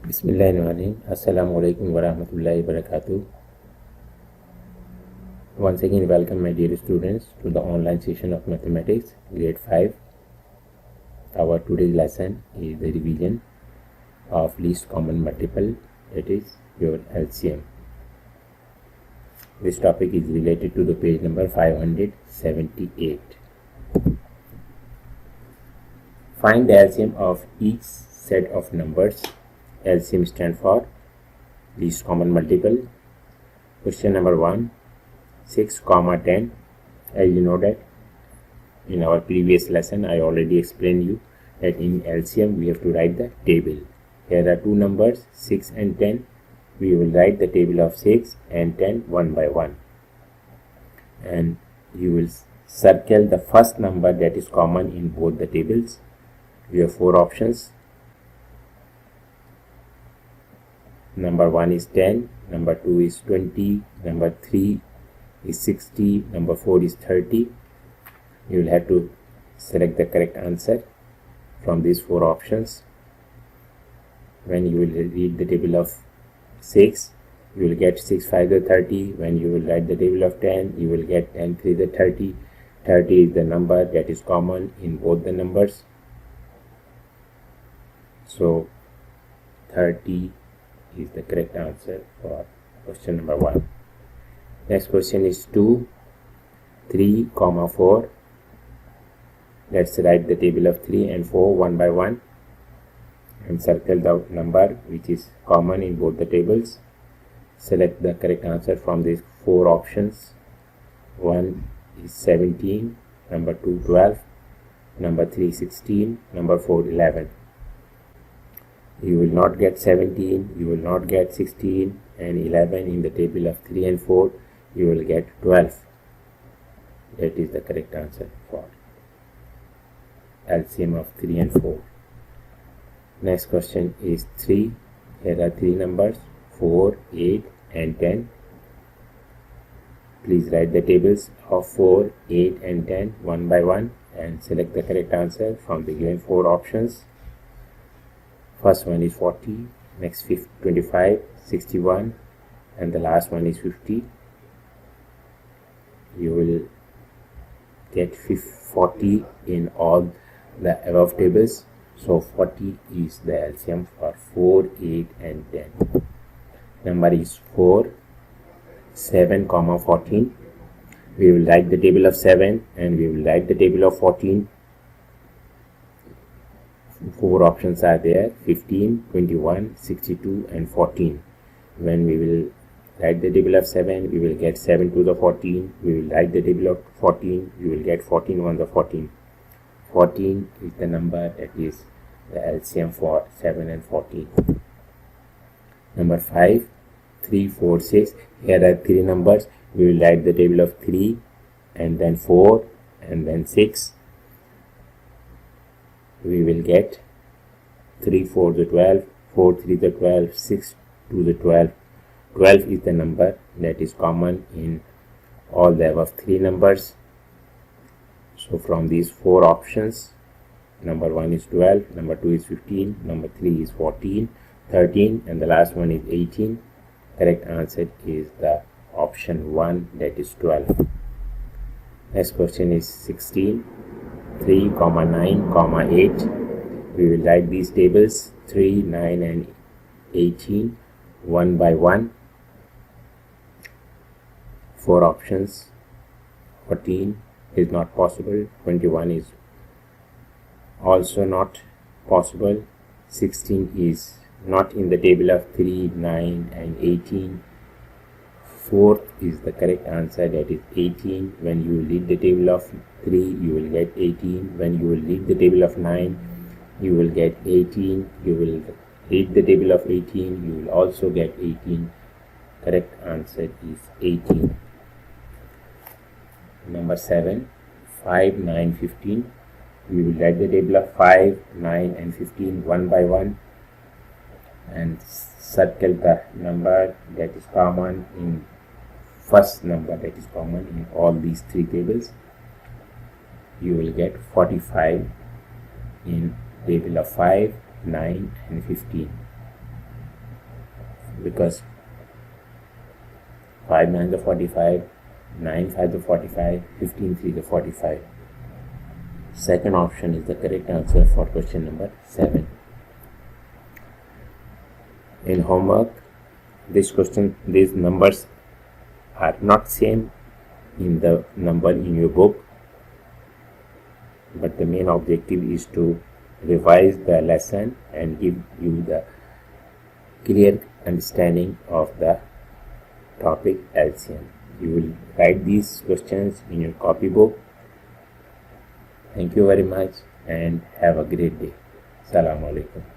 Bismillahirrahmanirrahim. Assalamualaikum warahmatullahi wabarakatuh. Once again, welcome my dear students to the online session of mathematics grade 5. Our today's lesson is the revision of least common multiple, that is your LCM. This topic is related to the page number 578. Find the LCM of each set of numbers. LCM stands for least common multiple. Question number 1, 6, 10. As you know that in our previous lesson I already explained you that in LCM we have to write the table. Here are two numbers 6 and 10. We will write the table of 6 and 10 one by one, and you will circle the first number that is common in both the tables. We have four options. Number 1 is 10, number 2 is 20, number 3 is 60, number 4 is 30. You will have to select the correct answer from these four options. When you will read the table of 6, you will get 6 5 is 30. When you will write the table of 10, you will get 10 3 is 30. 30 is the number that is common in both the numbers. So 30 is the correct answer for question number 1. Next question is 2, 3, 4. Let's write the table of 3 and 4 one by one and circle the number which is common in both the tables. Select the correct answer from these four options. 1 is 17, number 2 12, number 3 16, number 4 11. You will not get 17, you will not get 16 and 11 in the table of 3 and 4. You will get 12. That is the correct answer for LCM of 3 and 4. Next question is 3. Here are three numbers 4, 8 and 10. Please write the tables of 4, 8 and 10 one by one and select the correct answer from the given four options. First one is 40, next 25, 61 and the last one is 50. You will get 40 in all the above tables. So 40 is the LCM for 4, 8 and 10. Number is 4, 7, 14. We will write the table of 7 and we will write the table of 14. Four options are there 15, 21, 62 and 14. When we will write the table of 7, we will get 7 to the 14. We will write the table of 14, we will get 14 on the 14. 14 is the number that is the LCM for 7 and 14. Number 5, 3, 4, 6. Here are three numbers. We will write the table of 3 and then 4 and then 6. We will get 3 4 to 12, 4 3 to 12, 6 2 to 12. 12 is the number that is common in all the above three numbers. So from these four options, number 1 is 12, number 2 is 15, number 3 is 14, 13 and the last one is 18. Correct answer is the option 1, that is 12. Next question is 16. 3, 9, 8. We will write these tables 3, 9 and 18 one by one. Four options. 14 is not possible. 21 is also not possible. 16 is not in the table of 3, 9 and 18. Fourth is the correct answer, that is 18. When you read the table of 3, you will get 18. When you will read the table of 9, you will get 18. You will read the table of 18, you will also get 18. Correct answer is 18. Number 7, 5, 9, 15. We will write the table of 5, 9 and 15 one by one and circle the number that is common in first number that is common in all these three tables. You will get 45 in table of 5, 9 and 15. because 5 9 is 45, 9 5 is 45, 15 3 is 45. Second option is the correct answer for question number 7. In homework, these numbers are not same in the number in your book, but the main objective is to revise the lesson and give you the clear understanding of the topic LCM. You will write these questions in your copybook. Thank you very much and have a great day. Assalamu alaikum.